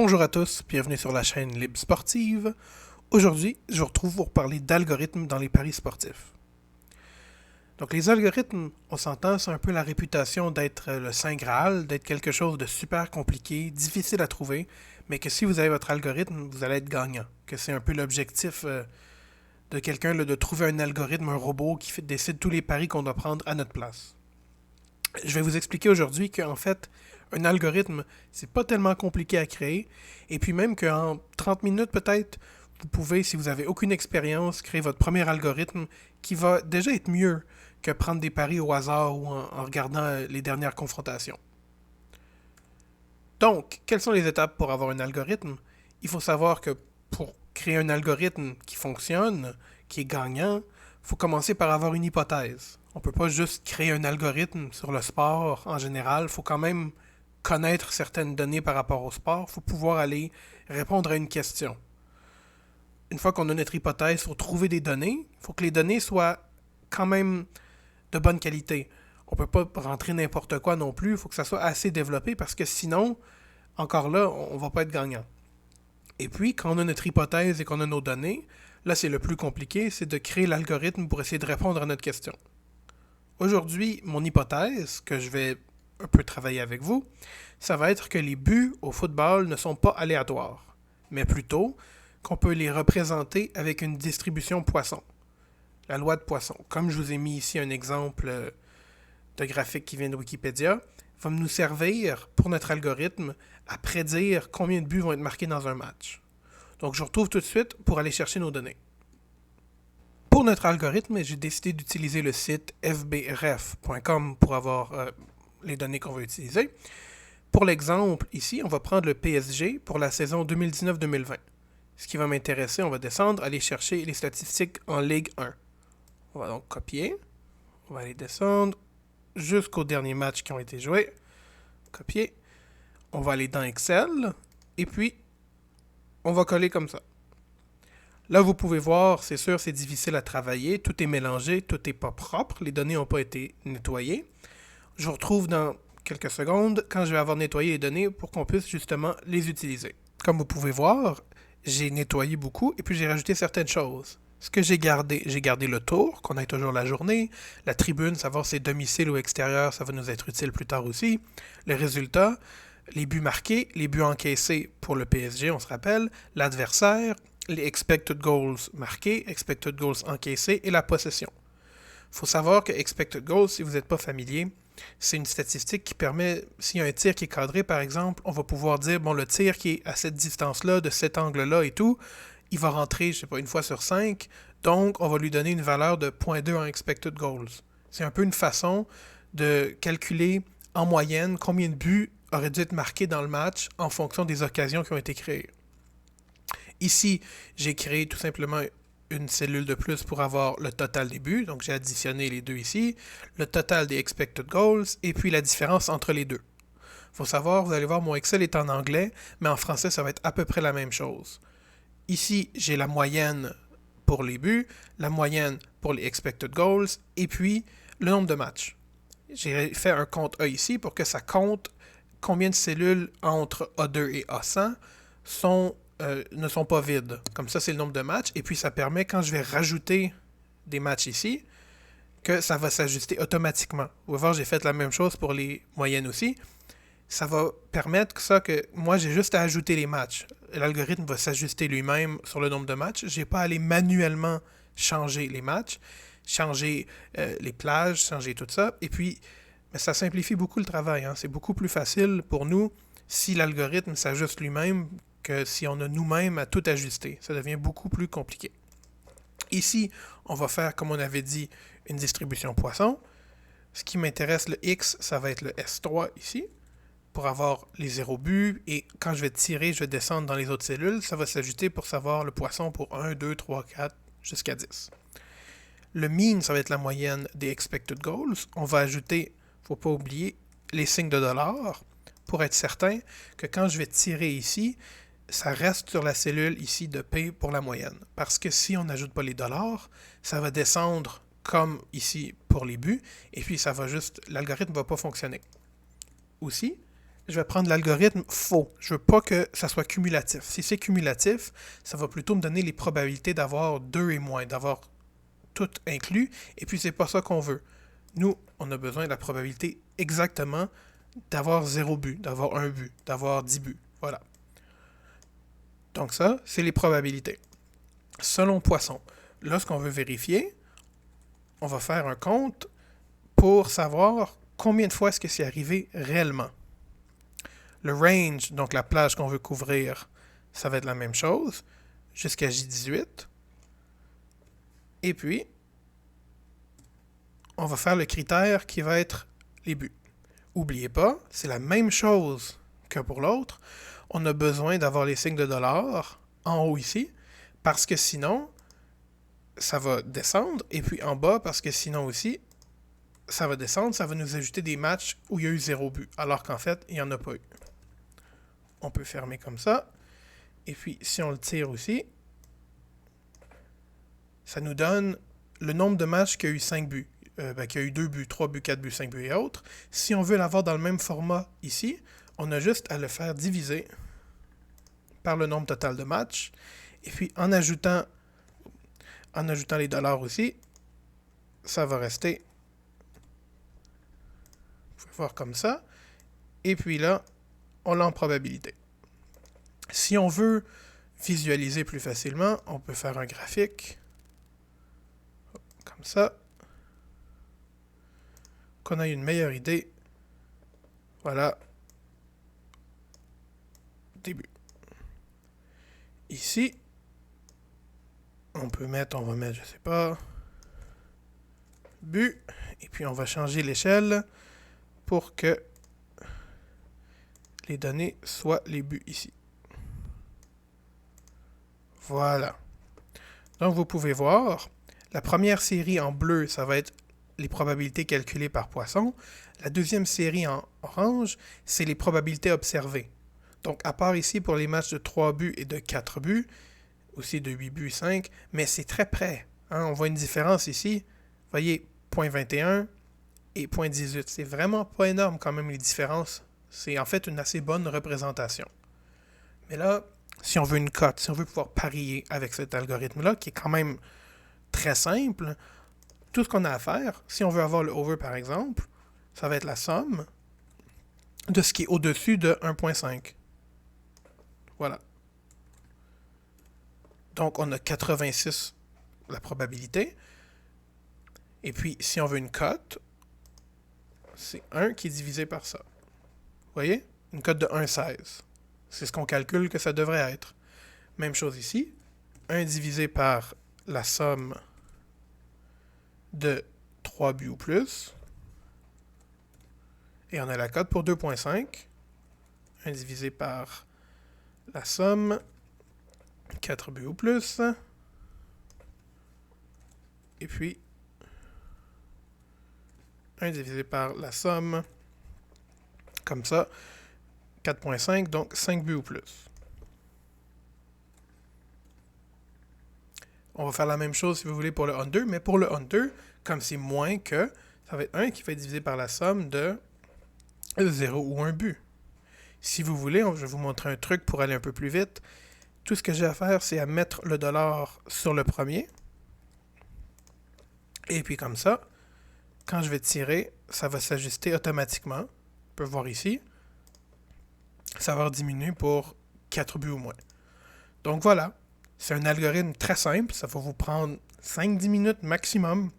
Bonjour à tous, bienvenue sur la chaîne Libre Sportive. Aujourd'hui, je vous retrouve pour parler d'algorithmes dans les paris sportifs. Donc les algorithmes, on s'entend, c'est un peu la réputation d'être le Saint Graal, d'être quelque chose de super compliqué, difficile à trouver, mais que si vous avez votre algorithme, vous allez être gagnant. Que c'est un peu l'objectif de quelqu'un de trouver un algorithme, un robot qui décide tous les paris qu'on doit prendre à notre place. Je vais vous expliquer aujourd'hui qu'en fait, un algorithme, c'est pas tellement compliqué à créer, et puis même qu'en 30 minutes peut-être, vous pouvez, si vous n'avez aucune expérience, créer votre premier algorithme qui va déjà être mieux que prendre des paris au hasard ou en regardant les dernières confrontations. Donc, quelles sont les étapes pour avoir un algorithme? Il faut savoir que pour créer un algorithme qui fonctionne, qui est gagnant, il faut commencer par avoir une hypothèse. On ne peut pas juste créer un algorithme sur le sport en général, il faut quand même connaître certaines données par rapport au sport, il faut pouvoir aller répondre à une question. Une fois qu'on a notre hypothèse, il faut trouver des données, il faut que les données soient quand même de bonne qualité. On ne peut pas rentrer n'importe quoi non plus, il faut que ça soit assez développé parce que sinon, encore là, on ne va pas être gagnant. Et puis, quand on a notre hypothèse et qu'on a nos données, là c'est le plus compliqué, c'est de créer l'algorithme pour essayer de répondre à notre question. Aujourd'hui, mon hypothèse, que je vais un peu travailler avec vous, ça va être que les buts au football ne sont pas aléatoires, mais plutôt qu'on peut les représenter avec une distribution Poisson. La loi de Poisson. Comme je vous ai mis ici un exemple de graphique qui vient de Wikipédia, va nous servir pour notre algorithme à prédire combien de buts vont être marqués dans un match. Donc je vous retrouve tout de suite pour aller chercher nos données. Pour notre algorithme, j'ai décidé d'utiliser le site fbref.com pour avoir les données qu'on va utiliser. Pour l'exemple, ici, on va prendre le PSG pour la saison 2019-2020. Ce qui va m'intéresser, on va descendre, aller chercher les statistiques en Ligue 1. On va donc copier. On va aller descendre jusqu'aux derniers matchs qui ont été joués. Copier. On va aller dans Excel. Et puis, on va coller comme ça. Là, vous pouvez voir, c'est sûr, c'est difficile à travailler. Tout est mélangé, tout n'est pas propre. Les données n'ont pas été nettoyées. Je vous retrouve dans quelques secondes quand je vais avoir nettoyé les données pour qu'on puisse justement les utiliser. Comme vous pouvez voir, j'ai nettoyé beaucoup et puis j'ai rajouté certaines choses. Ce que j'ai gardé le tour, qu'on ait toujours la journée, la tribune, savoir si c'est domicile ou extérieur, ça va nous être utile plus tard aussi, le résultat, les buts marqués, les buts encaissés pour le PSG, on se rappelle, l'adversaire, les expected goals marqués, expected goals encaissés et la possession. Il faut savoir que expected goals, si vous n'êtes pas familier, c'est une statistique qui permet, s'il y a un tir qui est cadré par exemple, on va pouvoir dire, bon, le tir qui est à cette distance-là, de cet angle-là et tout, il va rentrer, je sais pas, une fois sur 5, donc on va lui donner une valeur de 0.2 en expected goals. C'est un peu une façon de calculer en moyenne combien de buts auraient dû être marqués dans le match en fonction des occasions qui ont été créées. Ici, j'ai créé tout simplement une cellule de plus pour avoir le total des buts, donc j'ai additionné les deux ici, le total des expected goals, et puis la différence entre les deux. Il faut savoir, vous allez voir, mon Excel est en anglais, mais en français, ça va être à peu près la même chose. Ici, j'ai la moyenne pour les buts, la moyenne pour les expected goals, et puis le nombre de matchs. J'ai fait un compte A ici pour que ça compte combien de cellules entre A2 et A100 ne sont pas vides. Comme ça, c'est le nombre de matchs. Et puis, ça permet, quand je vais rajouter des matchs ici, que ça va s'ajuster automatiquement. Vous allez voir, j'ai fait la même chose pour les moyennes aussi. Ça va permettre que moi, j'ai juste à ajouter les matchs. L'algorithme va s'ajuster lui-même sur le nombre de matchs. Je n'ai pas à aller manuellement changer les matchs, changer les plages, changer tout ça. Et puis, mais ça simplifie beaucoup le travail. Hein. C'est beaucoup plus facile pour nous si l'algorithme s'ajuste lui-même que si on a nous-mêmes à tout ajuster. Ça devient beaucoup plus compliqué. Ici, on va faire, comme on avait dit, une distribution Poisson. Ce qui m'intéresse, le X, ça va être le S3 ici, pour avoir les 0 buts. Et quand je vais tirer, je vais descendre dans les autres cellules. Ça va s'ajuster pour savoir le Poisson pour 1, 2, 3, 4, jusqu'à 10. Le mean, ça va être la moyenne des expected goals. On va ajouter, il ne faut pas oublier, les signes de dollars pour être certain que quand je vais tirer ici, ça reste sur la cellule ici de P pour la moyenne. Parce que si on n'ajoute pas les dollars, ça va descendre comme ici pour les buts, et puis ça va juste, l'algorithme ne va pas fonctionner. Aussi, je vais prendre l'algorithme faux. Je veux pas que ça soit cumulatif. Si c'est cumulatif, ça va plutôt me donner les probabilités d'avoir 2 et moins, d'avoir tout inclus, et puis c'est pas ça qu'on veut. Nous, on a besoin de la probabilité exactement d'avoir 0 but, d'avoir 1 but, d'avoir 10 buts. Voilà. Donc ça, c'est les probabilités. Selon Poisson, lorsqu'on veut vérifier, on va faire un compte pour savoir combien de fois est-ce que c'est arrivé réellement. Le range, donc la plage qu'on veut couvrir, ça va être la même chose, jusqu'à J18. Et puis, on va faire le critère qui va être les buts. N'oubliez pas, c'est la même chose que pour l'autre. On a besoin d'avoir les signes de dollars en haut ici, parce que sinon, ça va descendre, et puis en bas, parce que sinon aussi, ça va descendre, ça va nous ajouter des matchs où il y a eu 0 but, alors qu'en fait, il n'y en a pas eu. On peut fermer comme ça, et puis si on le tire aussi, ça nous donne le nombre de matchs qui a eu 5 buts, qui a eu 2 buts, 3 buts, 4 buts, 5 buts et autres. Si on veut l'avoir dans le même format ici, on a juste à le faire diviser par le nombre total de matchs, et puis en ajoutant les dollars aussi, ça va rester, vous pouvez voir comme ça, et puis là, on l'a en probabilité. Si on veut visualiser plus facilement, on peut faire un graphique, comme ça, qu'on ait une meilleure idée. Voilà, début. Ici, on va mettre, je sais pas, but, et puis on va changer l'échelle pour que les données soient les buts ici. Voilà. Donc vous pouvez voir, la première série en bleu, ça va être les probabilités calculées par Poisson. La deuxième série en orange, c'est les probabilités observées. Donc à part ici pour les matchs de 3 buts et de 4 buts, aussi de 8 buts et 5, mais c'est très près. Hein? On voit une différence ici. Vous voyez, 0.21 et 0.18. C'est vraiment pas énorme quand même les différences. C'est en fait une assez bonne représentation. Mais là, si on veut une cote, si on veut pouvoir parier avec cet algorithme-là, qui est quand même très simple, tout ce qu'on a à faire, si on veut avoir le over par exemple, ça va être la somme de ce qui est au-dessus de 1.5. Voilà. Donc on a 86 la probabilité. Et puis si on veut une cote, c'est 1 qui est divisé par ça. Vous voyez? Une cote de 1,16. C'est ce qu'on calcule que ça devrait être. Même chose ici. 1 divisé par la somme de 3 buts ou plus. Et on a la cote pour 2.5. 1 divisé par la somme 4 buts ou plus. Et puis 1 divisé par la somme, comme ça, 4.5, donc 5 buts ou plus. On va faire la même chose si vous voulez pour le under, mais pour le under, comme c'est moins que, ça va être 1 qui va être divisé par la somme de 0 ou 1 but. Si vous voulez, je vais vous montrer un truc pour aller un peu plus vite. Tout ce que j'ai à faire, c'est à mettre le dollar sur le premier. Et puis comme ça, quand je vais tirer, ça va s'ajuster automatiquement. On peut voir ici. Ça va diminuer pour 4 buts ou moins. Donc voilà, c'est un algorithme très simple. Ça va vous prendre 5-10 minutes maximum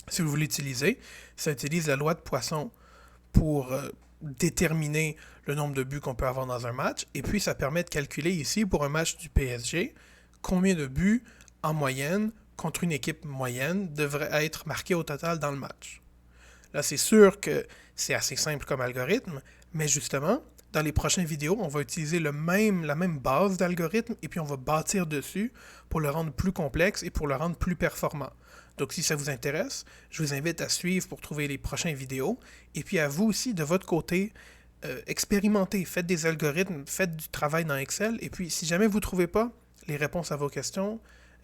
si vous voulez l'utiliser. Ça utilise la loi de Poisson pour déterminer le nombre de buts qu'on peut avoir dans un match. Et puis ça permet de calculer ici pour un match du PSG combien de buts en moyenne contre une équipe moyenne devrait être marqué au total dans le match. Là, c'est sûr que c'est assez simple comme algorithme, mais justement, dans les prochaines vidéos, on va utiliser la même base d'algorithme et puis on va bâtir dessus pour le rendre plus complexe et pour le rendre plus performant. Donc, si ça vous intéresse, je vous invite à suivre pour trouver les prochaines vidéos. Et puis à vous aussi, de votre côté, expérimentez, faites des algorithmes, faites du travail dans Excel. Et puis, si jamais vous ne trouvez pas les réponses à vos questions,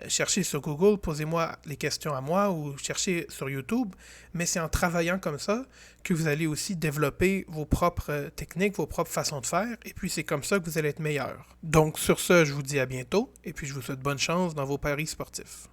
Cherchez sur Google, posez-moi les questions à moi ou cherchez sur YouTube, mais c'est en travaillant comme ça que vous allez aussi développer vos propres techniques, vos propres façons de faire, et puis c'est comme ça que vous allez être meilleur. Donc sur ce, je vous dis à bientôt, et puis je vous souhaite bonne chance dans vos paris sportifs.